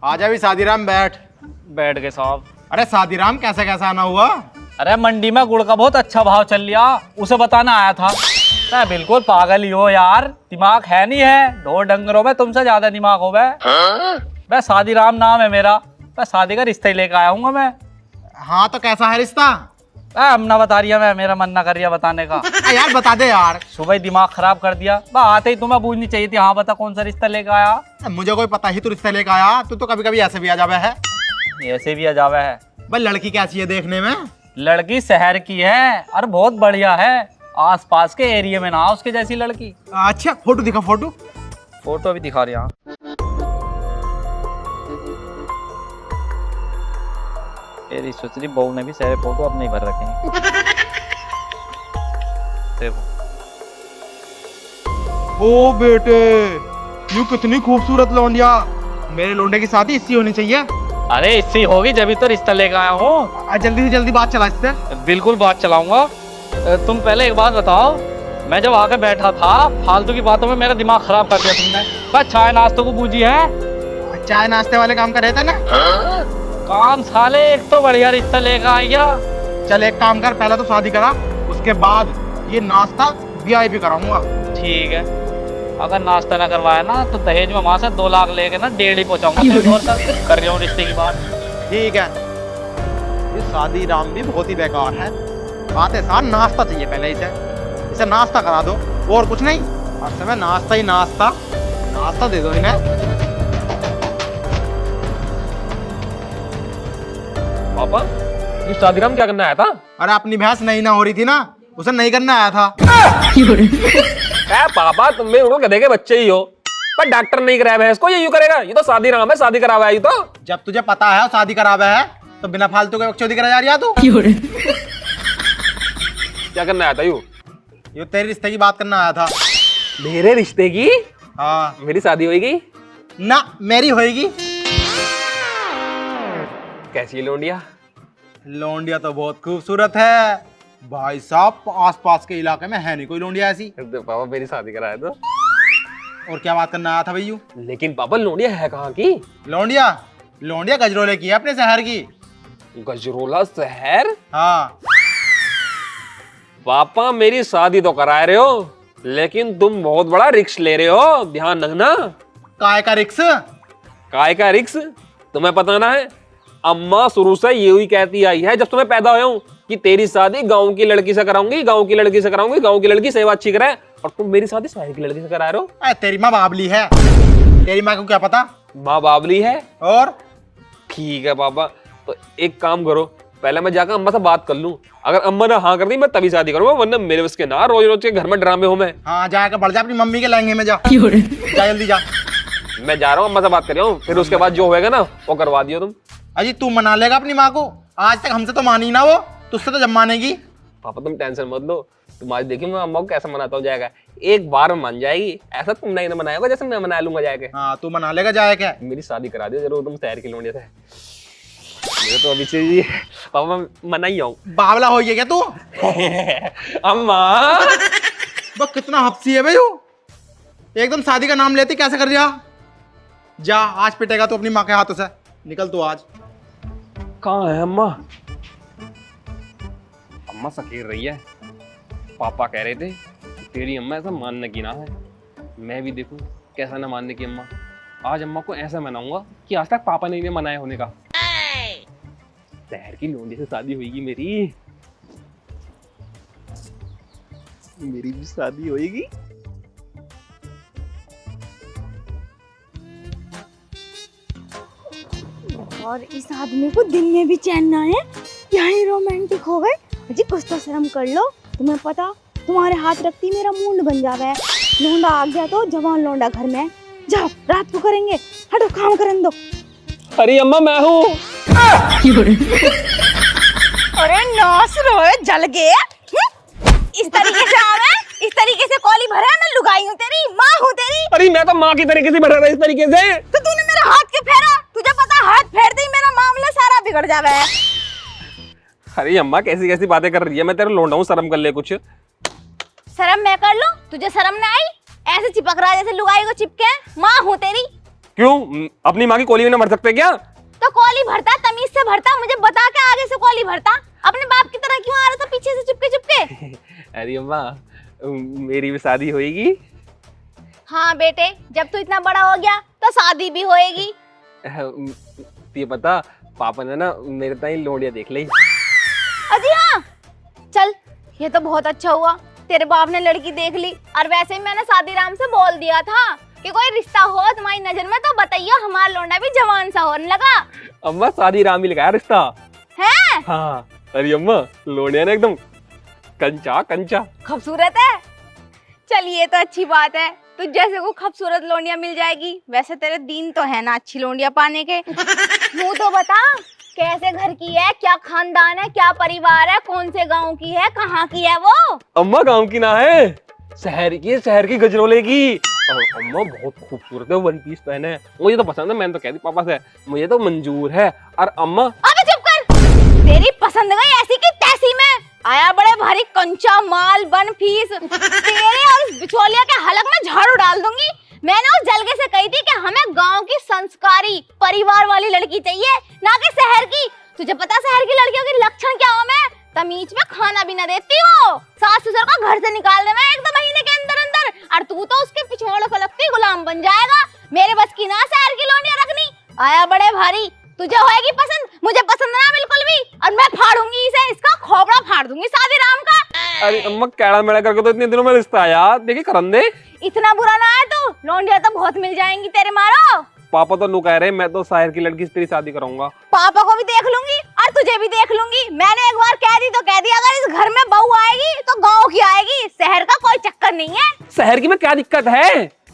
आजा भी शादीराम बैठ। बैठ गए साहब। अरे शादीराम कैसे कैसा आना हुआ? अरे मंडी में गुड़ का बहुत अच्छा भाव चल लिया, उसे बताना आया था। मैं बिल्कुल पागल ही हो यार, दिमाग है नहीं है, ढोर डंगरों में तुमसे ज्यादा दिमाग हो मैं शादीराम नाम है मेरा, मैं शादी का रिश्ता ही लेकर आया हूँ मैं। हाँ तो कैसा है रिश्ता? हम ना बता रही है, मैं मेरा मन ना कर रहा बताने का। यार बता दे यार। सुबह ही दिमाग खराब कर दिया, बस आते ही तुम्हें पूछनी चाहिए थी। हाँ बता कौन सा रिश्ता लेकर आया। मुझे कोई पता ही तू रिश्ता लेकर आया, तू तो कभी कभी ऐसे भी आ जावे है। ऐसे भी अजावा है। भाई लड़की कैसी है देखने में? लड़की शहर की है और बहुत बढ़िया है, आसपास के एरिया में ना उसके जैसी लड़की। अच्छा फोटो दिखा, फोटो। फोटो भी दिखा रही। तेरी सुचरी बहू ने भी सारे फोटो अब नहीं भर रखे हैं। देखो। ओ बेटे, यू कितनी खूबसूरत लौंडिया। मेरे लौंडे की शादी इससे होनी चाहिए। अरे इससे होगी जब तो रिश्ता लेकर आया हूँ। जल्दी से जल्दी बात चला इससे। बिल्कुल बात चलाऊंगा। तुम पहले एक बात बताओ, मैं जब आकर बैठा था फालतू की बातों में मेरा दिमाग खराब कर दिया तुमने। बस चाय नाश्तों को बूझी है। चाय नाश्ते वाले काम कर रहे थे ना? काम साले, एक तो बढ़िया रिश्ता लेकर आई क्या। चल एक काम कर, पहले तो शादी करा, उसके बाद ये नाश्ता वीआईपी कराऊंगा। ठीक है, अगर नाश्ता ना करवाया ना तो दहेज में वहां से 2 लाख लेके ना 1.5 ही पहुंचाऊंगा। कर रही हूँ रिश्ते की बात। ठीक है। ये शादी राम भी बहुत ही बेकार है। आते साथ नाश्ता चाहिए पहले इसे नाश्ता करा दो, और कुछ नहीं। हर समय नाश्ता ही नाश्ता, नाश्ता दे दो इन्हें। पापा ये शादीराम क्या करने आया था? अरे अपनी भैंस नहीं ना हो रही थी ना, उसे नहीं करना आया था। क्या पापा, तुम भी उनको गधे के बच्चे ही हो। पर डॉक्टर नहीं कराया भैंस को, ये यूं करेगा? ये तो शादीराम है, शादी करावा है ये तो। जब तुझे पता है शादी करावे है तो बिना फालतू के बकचोदी करा जा रही है तू। क्या करने आया था यू? ये तेरे रिश्ते की बात करना आया था। मेरे रिश्ते की? हाँ। मेरी शादी होगी ना, मेरी होएगी। कैसी है लौंडिया? लौंडिया तो बहुत खूबसूरत है भाई साहब, आसपास के इलाके में है नहीं कोई लौंडिया ऐसी। तो पापा मेरी शादी कराया तो। और क्या बात करना आया था भैयू? लेकिन पापा लौंडिया है कहाँ की? लौंडिया लौंडिया गजरोले की है, अपने शहर की। गजरोला शहर? हाँ। पापा मेरी शादी तो करा रहे हो, लेकिन तुम बहुत बड़ा रिक्स ले रहे हो, ध्यान रखना। काय का रिक्स? काय का रिक्स? तुम्हें पता ना है, अम्मा शुरू से यही कहती आई है जब तुम्हें पैदा हुआ हूं कि तेरी शादी गांव की लड़की से कराऊंगी, गांव की लड़की से कराऊंगी, गांव की लड़की सेवा अच्छी कराए। और तुम मेरी शादी शहर की लड़की से करा रहे हो। तेरी माँ बाबली है, तेरी माँ को क्या पता। माँ बाबली है? और ठीक है पापा, तो एक काम करो, पहले मैं जाकर अम्मा से बात कर लूं। अगर अम्मा ने हाँ कर दी मैं तभी शादी करूंगा, वरना मेरे उसके ना रोज रोज के घर में ड्रामे हो। मैं हाँ जाकर बढ़ जा, अपनी मम्मी के लहंगे में जा। जा जल्दी जा। मैं जा रहा हूँ, अम्मा से बात कर रहा हूँ, फिर उसके बाद जो होएगा ना वो करवा दियो तुम। अजी तू मना लेगा अपनी माँ को? आज तक हमसे तो मानी ना वो, तुझसे तो जब मानेगी। पापा तुम टेंशन मत लो, तुम आज देखिए मैं अम्मा को कैसे मनाता हो जाएगा। एक बार में मान जाएगी, ऐसा तुम नहीं मनाया होगा जैसे मैं मना लूंगा जाके। हाँ तू मना लेगा, जाए क्या। मेरी शादी करा दियो जरूर तुम शहर की लौंडिया से। मेरे तो अभी से ही पापा मना ही आऊं। बावला हो गया क्या तू? अम्मा वो कितना हफ्सी है भाई वो, एकदम शादी का नाम लेती कैसे कर दिया। जा आज पिटेगा तो अपनी माँ के हाथों से, निकल तू आज। कहाँ है अम्मा? अम्मा सकेर रही है। पापा कह रहे थे तेरी अम्मा ऐसा मानने की ना है, मैं भी देखूं कैसा ना मानने की अम्मा। आज अम्मा को ऐसा मनाऊंगा कि आज तक पापा ने इन्हें मनाया होने का। शहर की लौंडी से शादी होगी मेरी, मेरी भी शादी होगी। और इस आदमी को दिन में भी चैन ना है, क्या ही रोमांटिक हो गए। अजी कुछ तो शर्म कर लो, तुम्हें पता तुम्हारे हाथ रखती मेरा मूड बन जावे है। लौंडा आ गया तो जवान लौंडा घर में, जाओ रात को करेंगे, हटो काम करने दो। अरे अम्मा मैं हूँ। अरे नास रोए जल गए। इस तरीके से आवे, इस तरीके से कॉली भरे, मैं लुगाई हूँ तेरी, माँ हूँ तेरी। अरे मैं तो माँ की तरीके से बैठा था इस तरीके से। तो तूने मेरा हाथ क्यों फेरा? तुझे पता हाथ फेरते ही मेरा मामला सारा बिगड़ जावे है। अरे अम्मा कैसी कैसी बातें कर रही है, मैं तेरा लौंडा हूँ, शर्म कर ले कुछ। शर्म मैं कर लूं, तुझे शर्म ना आई? ऐसे चिपक रहा जैसे लुगाई को चिपके। माँ हूँ तेरी। क्यों? अपनी माँ की कोली में न भर सकते क्या? तो कॉली भरता, तमीज से भरता, मुझे बता के आगे से कॉली भरता। अपने बाप की तरह क्यों आ रहा था पीछे से चुपके चुपके? अरे अम्मा, मेरी भी शादी होएगी। हाँ बेटे, जब तू इतना बड़ा हो गया तो शादी भी होएगी। ये पता, पापा ने ना मेरे ताई लोड़िया देख ली। अजी हाँ, चल ये तो बहुत अच्छा हुआ, तेरे बाप ने लड़की देख ली। और वैसे ही मैंने शादीराम से बोल दिया था कि कोई रिश्ता हो तुम्हारी नजर में तो बताइए, हमारा लौंडा भी जवान सा होने लगा। अम्मा शादीराम ही लगाया रिश्ता है? हाँ। अरे अम्मा, लोड़िया ने एकदम कंचा कंचा। खूबसूरत है। चलिए तो अच्छी बात है, तुझ जैसे को खूबसूरत लोंडिया मिल जाएगी। वैसे तेरे दिन तो है ना अच्छी लोंडिया पाने के। मुँह तो बता, कैसे घर की है, क्या खानदान है, क्या परिवार है, कौन से गांव की है, कहाँ की है वो? अम्मा गांव की ना है, शहर की है, शहर की गजरोले की। और अम्मा बहुत खूबसूरत है, वन पीस पहने है, मुझे तो पसंद है। मैंने तो कह दी पापा से मुझे तो मंजूर है। और अम्मा, अबे चुप कर, तेरी पसंद गई ऐसी की तैसी में आया बड़े भारी कंचा माल बन फीस। तेरे और इस बिचौलिया के हलक में झाड़ू डाल दूंगी। मैंने उस जलगे से कही थी कि हमें गांव की संस्कारी परिवार वाली लड़की चाहिए, ना कि शहर की। तुझे पता शहर की लड़कियों के लक्षण क्या हो? मैं तमीज में खाना भी न देती वो, सास ससुर का घर से निकाल दे मैं 1-2 महीने के अंदर अंदर, और तू तो उसके पिछवाड़ों को लगती गुलाम बन जाएगा। मेरे बस की ना शहर की लोनिया रखनी। आया बड़े भारी, तुझे होएगी पसंद, मुझे पसंद ना बिल्कुल भी, और मैं फाड़ूंगी इसे, इसका खोपड़ा फाड़ दूंगी शादीराम का। अरे अम्मा कैड़ा मेड़ा करके तो इतने दिनों में रिश्ता आया, देखिए करंदे। इतना बुरा ना है तू, लौंडिया तो बहुत मिल जाएंगी तेरे मारो। पापा तो नु कह रहे मैं तो शहर की लड़की से तेरी शादी कराऊंगा। पापा को भी देख लूंगी और तुझे भी देख लूंगी। मैंने एक बार कह दी तो कह दी, अगर इस घर में बहू आएगी तो गांव की आएगी, शहर का कोई चक्कर नहीं है। शहर की में क्या दिक्कत है?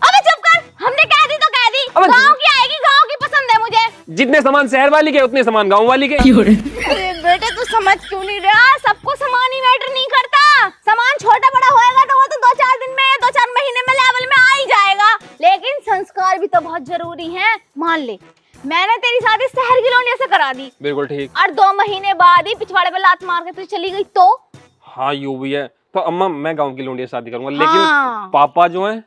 अबे चुप कर, हमने कह दी तो कह दी, गांव की आएगी, गांव की पसंद है मुझे। जितने सामान शहर वाली के उतने सामान गांव वाली के। अरे बेटे तू समझ क्यों नहीं रहा, सबको सामान ही मैटर नहीं करता। सामान छोटा बड़ा होएगा तो वो तो 2-4 दिन में, 2-4 महीने में लेवल में आ ही जाएगा, लेकिन संस्कार भी तो बहुत जरूरी है। मान ले मैंने तेरी शादी शहर की लौंडिया से करा दी, बिल्कुल ठीक, और 2 महीने बाद ही पिछवाड़े पे लात मार के तू चली गई तो? हाँ यूं भी है। तो अम्मा मैं गांव की लौंडिया से शादी करूंगा, हाँ। लेकिन पापा जो है,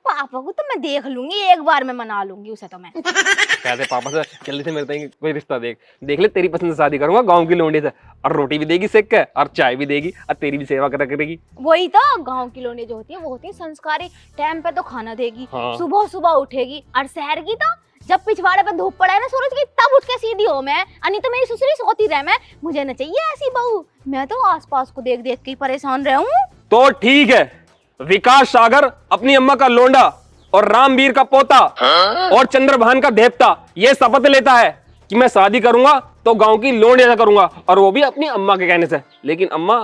पापा को तो मैं देख लूंगी, एक बार में मना लूंगी उसे तो मैं। कहते पापा से जल्दी से मेरे को कोई रिश्ता देख ले, तेरी पसंद से शादी करूंगा गांव की लौंडी से, और रोटी भी देगी सेक के, और चाय भी देगी, और तेरी भी सेवा करेगी। वही तो, गांव की लौंडी जो होती है वो होती है संस्कारी, टाइम पे तो खाना देगी, हाँ। सुबह सुबह उठेगी। और शहर की तो जब पिछवाड़े पे धूप पड़ा है ना सूरज की, तब उठ के सीधी हो मैं, नहीं तो मेरी ससुरी सोती रहे मैं। मुझे न चाहिए ऐसी बहू, मैं तो आसपास को देख देख के परेशान रहूं। तो ठीक है, विकास सागर अपनी अम्मा का लोंडा और रामवीर का पोता और चंद्रभान का देवता ये शपथ लेता है कि मैं शादी करूंगा तो गांव की लोंडिया से करूंगा, और वो भी अपनी अम्मा के कहने से। लेकिन अम्मा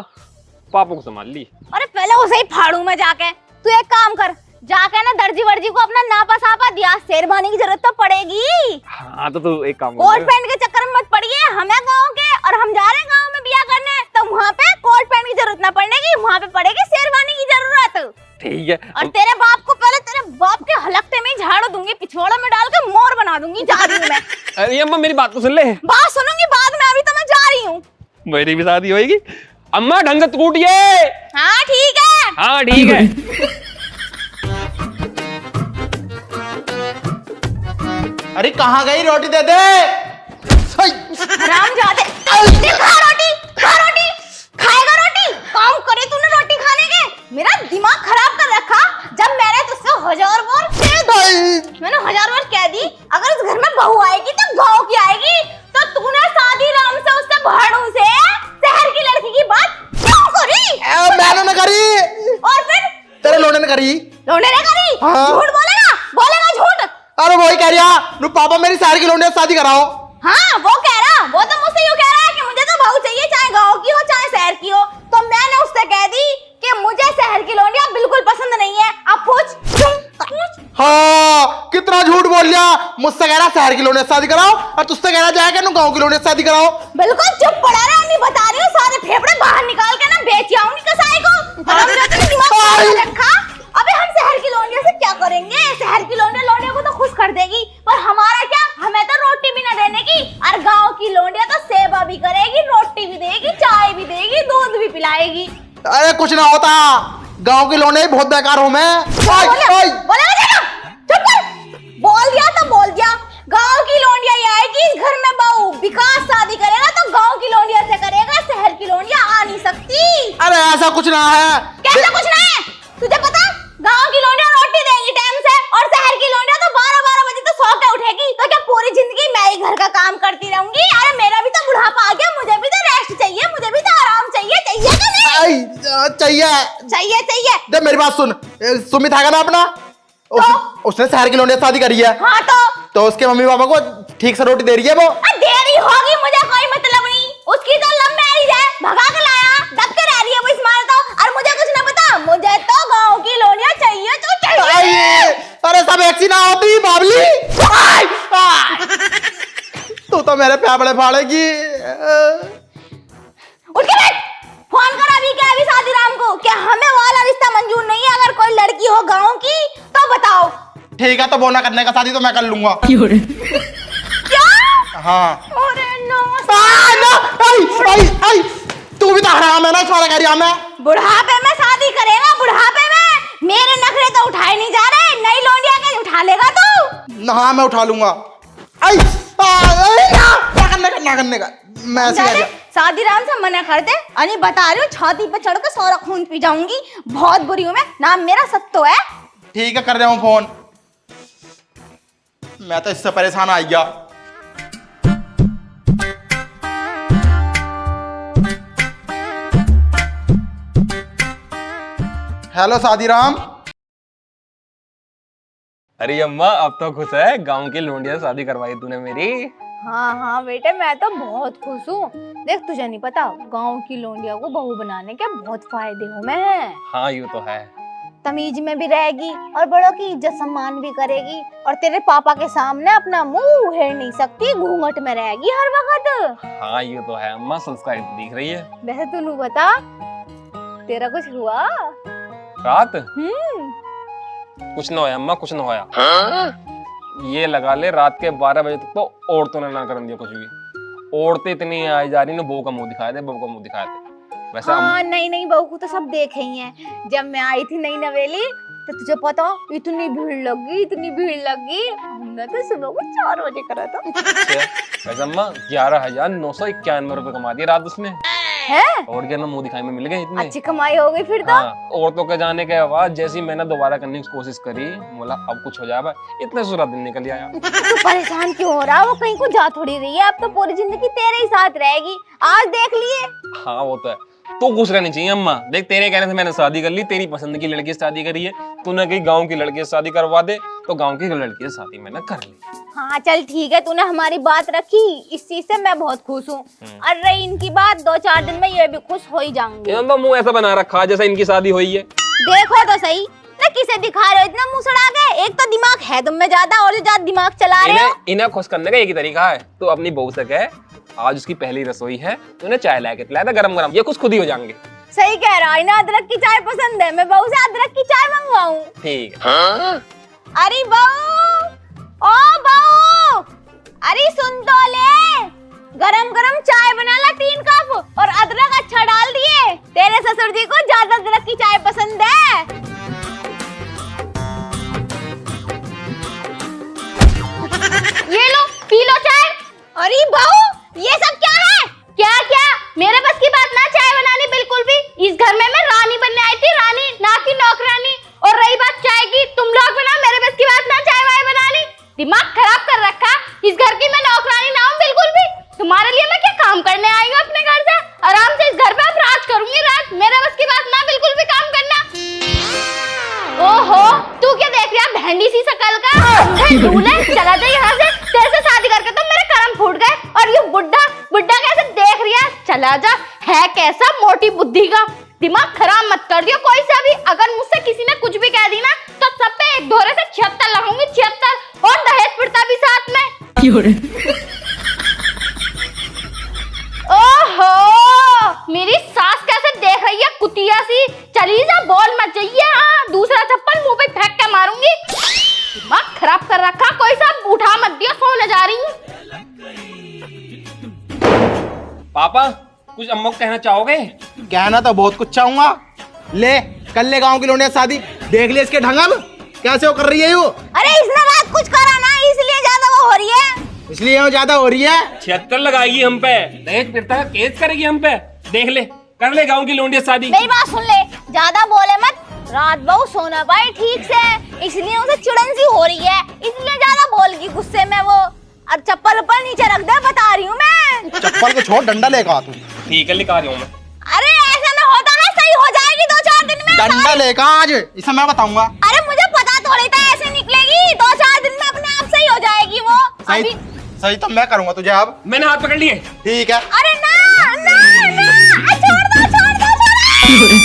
पापा को संभाल ली। अरे पहले उसे ही फाड़ू मैं जाके। तू एक काम कर, जाके ना दर्जी वर्जी को अपना नापा सापा दिया, शेरवानी की जरूरत तो पड़ेगी। हाँ तो तू एक काम कोट पैंट के चक्कर में मत पड़िए, हमें गांव के और हम जा रहे हैं गांव में ब्याह करने, तो वहाँ पे कोट पैंट की जरूरत ना पड़ेगी, वहाँ पे पड़ेगी शेरवानी की जरूरत। ठीक है। और तेरे बाप को पहले तेरे बाप के हलकते में ही झाड़ दूंगी, पिछवाड़े में डाल के मोर बना दूंगी। जा रही हूँ मैं। अरे अम्मा मेरी बात तो सुन ले। बात सुनूंगी बाद में, अभी तो मैं जा रही हूँ। मेरी भी शादी होगी। अम्मा ढंग से टूटिए। हाँ ठीक है। हाँ ठीक है। अरे कहाँ गई, रोटी दे दे। हराम जादे, खा रोटी, खा रोटी, खाएगा रोटी। काम करे तूने रोटी खाने के, मेरा दिमाग खराब कर रखा। जब मैंने तुझसे 1000 बार मैंने 1000 बार कह दी, अगर इस घर में बहू आएगी तो गांव की आएगी, तो तूने शादीराम से, उससे भाड़ू से शहर की लड़की की बात क्यों करी? मैंने न करी, और फिर तेरे लोने ने करी। लोंडे ने करी? हाँ। झूठ बोलेगा, बोलेगा झूठ। अरे वही कह रहा, नु पापा मेरी शहर की लौंडिया से शादी कराओ। हाँ वो कह रहा, वो तो मुझसे यूँ कह रहा है कि मुझे तो बहू चाहिए, चाहे गांव की हो चाहे शहर की हो। तो मैंने उससे कह दी कि मुझे शहर की लौंडिया बिल्कुल पसंद नहीं है। अब पूछ। हाँ कितना झूठ बोल लिया, मुझसे कह रहा शहर की लौंडिया से शादी कराओ, और तुझसे कह रहा जाएगा नु गांव की लौंडिया से शादी कराओ। बिल्कुल चुप पड़ा रहा, नहीं बता रही हूँ, सारे फेफड़े बाहर निकाल के ना बेच आऊंगी कसाई को। दिमाग रखा। अबे हम शहर की लौंडिया से क्या करेंगे? शहर की लौंडिया को तो खुश कर देगी, पर हमारा क्या, हमें तो रोटी भी ना देने की। और गांव की लौंडिया तो सेवा भी करेगी, रोटी भी देगी, चाय भी देगी, दूध भी पिलाएगी। अरे कुछ ना होता, गांव की लौंडिया बहुत बेकार हूँ मैं। बोलेगा चुप कर, बोल दिया तो कुछ ना है। कैसा कुछ नहीं है? तुझे पता गांव की लौंडिया रोटी देगी टाइम से और शहर की लौंडिया तो 12-12 बजे तो सो के उठेगी। तो क्या पूरी जिंदगी मैं ही घर का काम करती रहूंगी? अरे मेरा भी तो बुढ़ापा आ गया, मुझे भी तो रेस्ट चाहिए, मुझे भी तो आराम चाहिए कि नहीं? चाहिए। चाहिए। जब मेरी बात सुन, सुमित है ना अपना, उसने शहर की लौंडिया से शादी करी है। हाँ तो उसके मम्मी पापा को ठीक से रोटी दे रही है वो। देरी होगी, मुझे कोई मतलब नहीं। उसकी तो लव मैरिज है, भगा के लाया, दब के रह रही है वो इसमार तो। और मुझे कुछ ना पता, मुझे तो गांव की लौंडिया चाहिए तो चाहिए। अरे सब एक सी ना होती बाबली। तू तो मेरे प्यापड़े फाड़ेगी। उठ के बैठ, फोन कर अभी के अभी शादीराम को कि हमें वाला रिश्ता मंजूर नहीं है। अगर कोई लड़की हो गांव की तो बताओ। ठीक है, तो बोना करने का शादी तो मैं कर लूंगा। क्या? हाँ। अरे नो। तू भी तो हराम है ना, सारा कह रही मैं। बुढ़ापे में शादी करेगा, बुढ़ापे में? मेरे नखरे तो उठाए नहीं जा रहे, नई लौंडिया के उठा लेगा तू? हाँ मैं उठा लूंगा। क्या करने का मैं ऐसे कह दिया। शादीराम से मना कर दे। अरे बता रही हूँ, छाती पे चढ़ के सारा खून पी जाऊंगी। बहुत बुरी हूँ मैं। नाम मेरा सत्तो है। ठीक है, कर रहा हूँ फोन। मैं तो इससे परेशान आ गया। हेलो शादीराम। अरे अम्मा अब तो खुश है, गांव की लौंडिया से शादी करवाई तूने मेरी। हाँ बेटे, मैं तो बहुत खुश हूँ। देख तुझे नहीं पता, गांव की लौंडिया को बहू बनाने के बहुत फायदे हो में हैं। हाँ यूँ तो है। तमीज में भी रहेगी और बड़ों की इज्जत सम्मान भी करेगी। और तेरे पापा के सामने अपना मुंह उहेड़ नहीं सकती, घूंघट में रहेगी हर वक्त। हाँ यूँ तो है अम्मा, संस्कारी तो दिख रही है। वैसे तू बता, तेरा कुछ हुआ? रात कुछ ना होया अम्मा, कुछ ना होया। ये लगा ले रात के 12 बजे तक तो औरतों ने ना कर दिया कुछ भी। औरतें इतनी आई जा रही, बहू का मुंह दिखाए थे, बहू का मुंह दिखाए थे। वैसे हाँ नहीं बहू को तो सब देखे ही हैं। जब मैं आई थी नई नवेली तो तुझे पता इतनी भीड़ लगी। हमने तो सुबह को 4 बजे करा था। वैसे अम्मा 11,991 रुपए कमा दिए रात उसने है? और क्या ना मुंह दिखाई में मिल गए इतने। अच्छी कमाई हो गई फिर तो। हाँ, औरतों के जाने के बाद जैसे ही मैंने दोबारा करने की कोशिश करी, बोला अब कुछ हो जाएगा, इतने सूरा दिन निकल आया। तू परेशान क्यों हो रहा? वो कहीं को जा थोड़ी रही है। अब तो पूरी जिंदगी तेरे ही साथ रहेगी। आज देख लिए। हाँ वो तो है, तो खुश रहनी चाहिए अम्मा। देख तेरे कहने से मैंने शादी कर ली, तेरी पसंद की लड़की से शादी करी है। तूने कहीं गांव की लड़की से शादी करवा दे, तो गांव की लड़की से शादी मैंने कर ली। हाँ चल ठीक है, तूने हमारी बात रखी, इस चीज से मैं बहुत खुश हूँ। और रही इनकी बात, 2-4 दिन में ये भी खुश हो ही जाऊंगी। इन्होंने तो मुंह ऐसा बना रखा जैसा इनकी शादी हुई है। देखो तो सही ना, किसे दिखा रहे हो इतना मुंह सड़ा के? एक तो दिमाग है तुम में ज्यादा, और जो ज्यादा दिमाग चला रहे हो। इन्हें खुश करने का एक ही तरीका है, तो अपनी बहू से कह आज उसकी पहली रसोई है, तो उन्हें चाय लाके पिलाया था गरम, ये खुश खुद ही हो जाएंगे। सही कह रहा है ना, अदरक की चाय पसंद है, मैं बहू से अदरक की चाय मंगवाऊं। ठीक है। अरे बहू, ओ बहू, अरे सुन तो ले, गरम गरम चाय बना ला 3 कप, और अदरक अच्छा डाल दिए। तेरे ससुर जी को ज्यादा अदरक की चाय पसंद है। ये लो पी लो चाय। अरे बहू, ये सब क्या है? क्या मेरे बस की बात ना चाय बनानी बिल्कुल भी। इस घर में मैं रानी बनने आई थी, रानी ना कि नौकरानी। और रही बात चाय की, तुम लोग बना, मेरे बस की बात ना चाय वाय बनानी। दिमाग खराब कर रखा। इस घर की मैं नौकरानी ना हूँ बिल्कुल भी। तुम्हारे लिए मैं क्या काम करने आई हूँ अपने घर से? आराम से इस घर पे अब राज करूंगी, राज। मेरे बस की बात ना बिल्कुल भी काम करना। ओहो, तू क्या देख रहा भेंडी सी शकल का? ढूंढे, चला जा यहाँ से। तेरे से शादी करके तो मेरे कर्म फूट गए। और ये बुड्ढा कैसे देख रही है? चला जा, है कैसा मोटी बुद्धि का। दिमाग खराब मत कर दियो कोई सा भी। अगर मुझसे किसी ने कुछ भी कह दी ना, तो सब पे एक धोरे से 76 लगाऊंगी, 76, और दहेज पिड़ता भी साथ में। ओहो, मेरी सास कैसे देख रही है कुतिया सी। चली जा, बोल मत जाइए। हाँ, दूसरा चप्पल मुंह पे फेंक के मारूंगी। दिमाग खराब कर रखा, कोई सा उठा मत दियो, सोने जा रही हूँ। पापा कुछ अम्मा को कहना चाहोगे? कहना तो बहुत कुछ चाहूंगा। ले कर ले गांव की लौंडिया शादी, देख ले इसके ढंग कैसे वो कर रही है वो। अरे इसने रात कुछ करा ना, इसलिए ज्यादा वो हो रही है। इसलिए वो ज्यादा हो रही है। 76 लगाएगी हम पे, दहेज पिड़ता का केस करेगी हम पे। देख ले, कर ले गांव की लौंडिया शादी। मेरी बात सुन ले, ज्यादा बोले मत, रात बहु सोना पाए ठीक से, इसलिए उसे चिड़न सी हो रही है, इसलिए ज्यादा बोल गई गुस्से में वो। और चप्पल ऊपर नीचे रख दे, बता रही हूँ मैं। चप्पल को छोड़, डंडा लेकर आ तू। ठीक है, लेकर आ रही हूँ मैं। अरे ऐसा ना होता है, सही हो जाएगी 2-4 दिन में। डंडा लेकर आज, इसे मैं बताऊंगा। अरे मुझे पता थोड़ी था ऐसे निकलेगी, 2-4 दिन में अपने आप सही हो जाएगी वो। सही सही तो मैं करूंगा तुझे अब। मैंने हाथ पकड़ लिए। ठीक है। अरे ना ना ना, छोड़ दो छोड़ दो छोड़ दो।